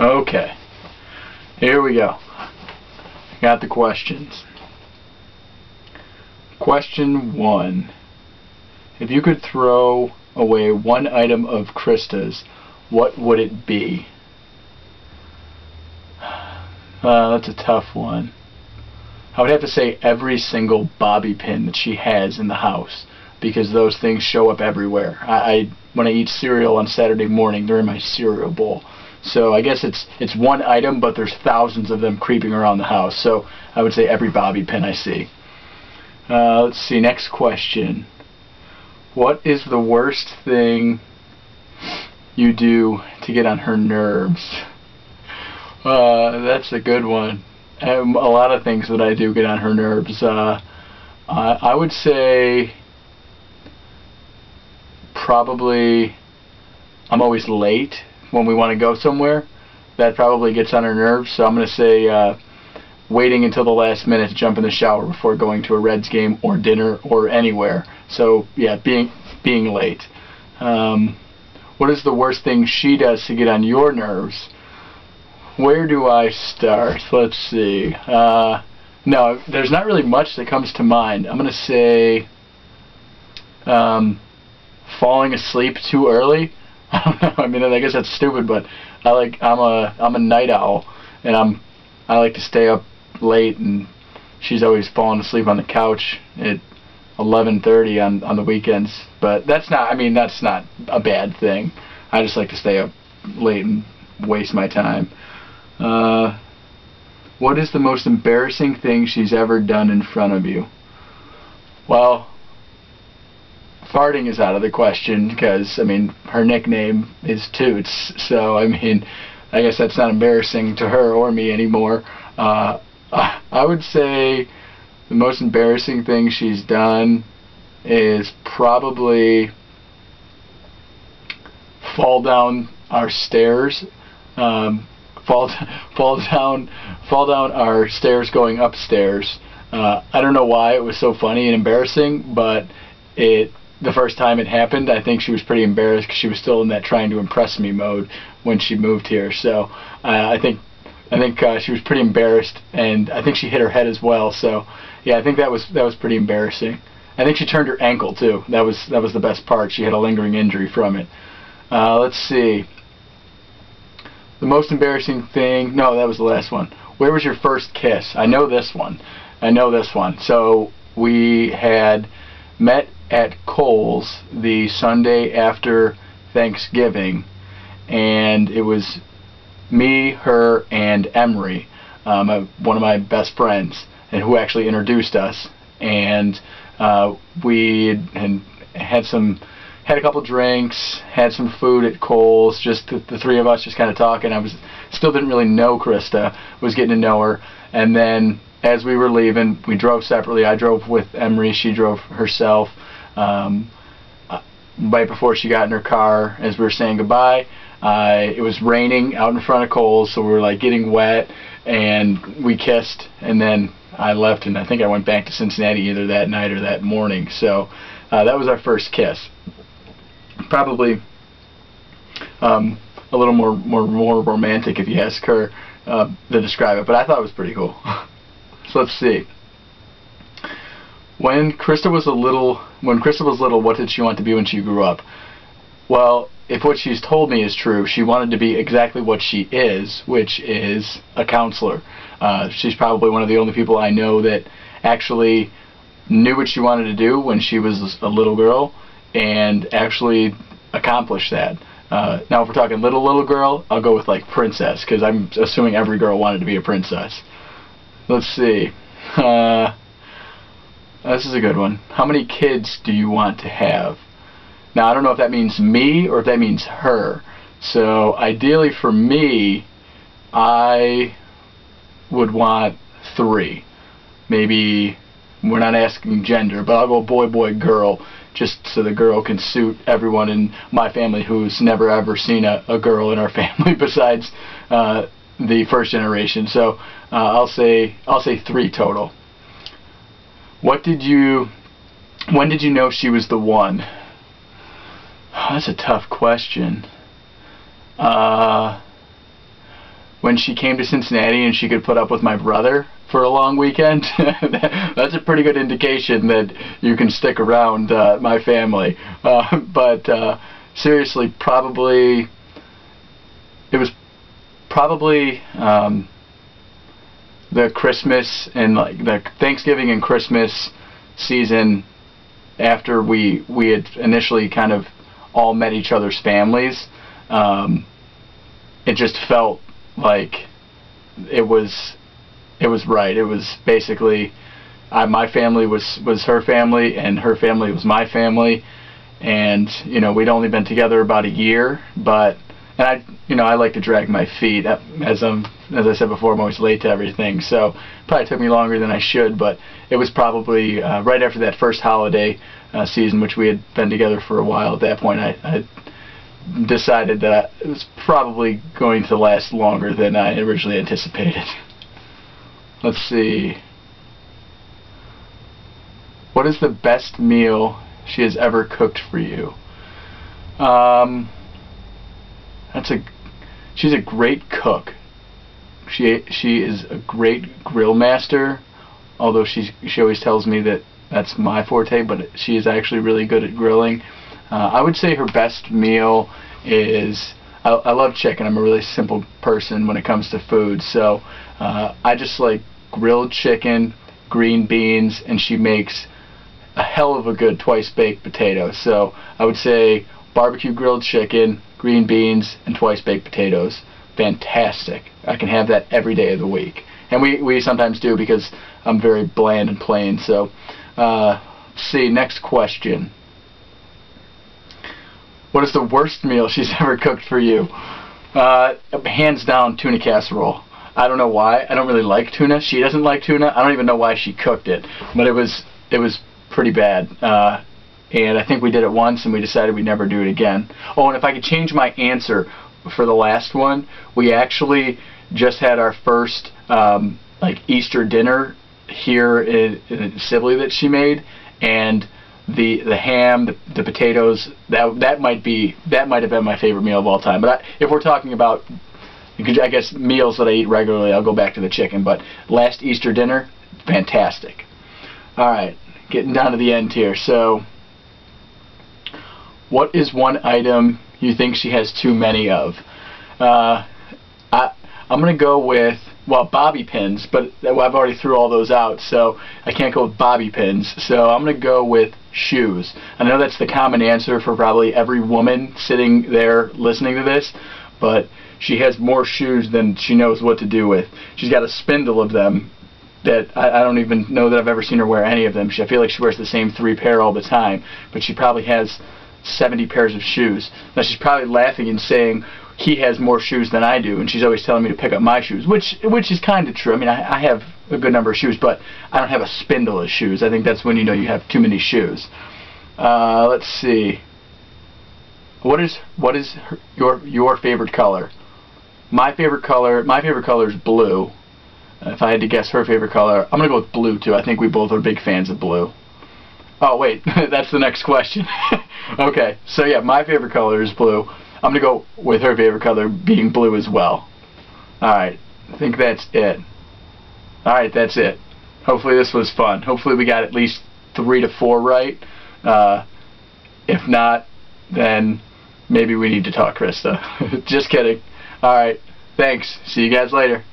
Okay, here we go. Got the questions. Question 1. If you could throw away one item of Krista's, what would it be? That's a tough one. I would have to say every single bobby pin that she has in the house, because those things show up everywhere. When I eat cereal on Saturday morning, they're in my cereal bowl. So I guess it's one item, but there's thousands of them creeping around the house. So I would say every bobby pin I see. Let's see, next question. What is the worst thing you do to get on her nerves? That's a good one. A lot of things that I do get on her nerves. I would say probably I'm always late when we want to go somewhere. That probably gets on her nerves. So I'm going to say waiting until the last minute to jump in the shower before going to a Reds game or dinner or anywhere. So yeah, being late. What is the worst thing she does to get on your nerves? Where do I start? Let's see. No, there's not really much that comes to mind. I'm going to say falling asleep too early. I don't know. I mean, I guess that's stupid, but I'm a night owl, and I like to stay up late, and she's always falling asleep on the couch at 11:30 on the weekends. But that's not a bad thing. I just like to stay up late and waste my time. What is the most embarrassing thing she's ever done in front of you? Well, farting is out of the question, because I mean her nickname is Toots, so I mean I guess that's not embarrassing to her or me anymore. I would say the most embarrassing thing she's done is probably fall down our stairs. Fall down our stairs going upstairs. I don't know why it was so funny and embarrassing, but the first time it happened, I think she was pretty embarrassed because she was still in that trying to impress me mode when she moved here. So I think she was pretty embarrassed, and I think she hit her head as well. So yeah, I think that was pretty embarrassing. I think she turned her ankle too. That was the best part. She had a lingering injury from it. Let's see. The most embarrassing thing... No, that was the last one. Where was your first kiss? I know this one. So we had met at Kohl's the Sunday after Thanksgiving, and it was me, her, and Emery, one of my best friends, and who actually introduced us. And we had a couple drinks, had some food at Kohl's, just the three of us just kind of talking. Still didn't really know Krista, was getting to know her. And then as we were leaving, we drove separately. I drove with Emery, she drove herself. Right before she got in her car, as we were saying goodbye, it was raining out in front of Kohl's, so we were like getting wet, and we kissed, and then I left, and I think I went back to Cincinnati either that night or that morning. So that was our first kiss. Probably a little more romantic if you ask her to describe it, but I thought it was pretty cool. So let's see. When Krista was little, what did she want to be when she grew up? Well, if what she's told me is true, she wanted to be exactly what she is, which is a counselor. She's probably one of the only people I know that actually knew what she wanted to do when she was a little girl and actually accomplished that. Now if we're talking little girl, I'll go with like princess, because I'm assuming every girl wanted to be a princess. Let's see. This is a good one. How many kids do you want to have? Now I don't know if that means me or if that means her. So ideally for me, I would want 3. Maybe, we're not asking gender, but I'll go boy, girl, just so the girl can suit everyone in my family who's never ever seen a girl in our family besides the first generation. So I'll say 3 total. When did you know she was the one? Oh, that's a tough question. when she came to Cincinnati and she could put up with my brother for a long weekend. That's a pretty good indication that you can stick around my family. But seriously, probably it was probably the Christmas and like the Thanksgiving and Christmas season after we had initially kind of all met each other's families. It just felt like it was right. It was basically my family was her family and her family was my family, and we'd only been together about a year, but I like to drag my feet. As I said before, I'm always late to everything, so it probably took me longer than I should, but it was probably right after that first holiday season, which we had been together for a while. At that point, I decided that it was probably going to last longer than I originally anticipated. Let's see. What is the best meal she has ever cooked for you? She's a great cook. She is a great grill master, although she always tells me that that's my forte, but she is actually really good at grilling. I would say her best meal is, I love chicken. I'm a really simple person when it comes to food, so I just like grilled chicken, green beans, and she makes a hell of a good twice-baked potato. So I would say barbecue grilled chicken, green beans, and twice-baked potatoes. Fantastic. I can have that every day of the week. And we sometimes do because I'm very bland and plain. So let's see, next question. What is the worst meal she's ever cooked for you? Hands down, tuna casserole. I don't know why. I don't really like tuna. She doesn't like tuna. I don't even know why she cooked it. But it was pretty bad. And I think we did it once and we decided we'd never do it again. Oh, and if I could change my answer for the last one, we actually just had our first like Easter dinner here in Sibley that she made, and the ham, the potatoes, that might have been my favorite meal of all time. But if we're talking about, I guess, meals that I eat regularly, I'll go back to the chicken. But last Easter dinner, fantastic. All right, getting down to the end here. So, what is one item you think she has too many of? I'm going to go with, well, bobby pins, but I've already threw all those out, so I can't go with bobby pins. So I'm going to go with shoes. I know that's the common answer for probably every woman sitting there listening to this, but she has more shoes than she knows what to do with. She's got a spindle of them that I don't even know that I've ever seen her wear any of them. I feel like she wears the same 3 pair all the time, but she probably has 70 pairs of shoes. Now she's probably laughing and saying he has more shoes than I do, and she's always telling me to pick up my shoes, which is kind of true. I mean, I have a good number of shoes, but I don't have a spindle of shoes. I think that's when you know you have too many shoes. Let's see. What is your favorite color? My favorite color is blue. If I had to guess her favorite color, I'm gonna go with blue too. I think we both are big fans of blue. Oh wait, that's the next question. Okay, so yeah, my favorite color is blue. I'm gonna go with her favorite color being blue as well. Alright, I think that's it. Alright, that's it. Hopefully this was fun. Hopefully we got at least 3 to 4 right. If not, then maybe we need to talk, Krista. Just kidding. Alright, thanks. See you guys later.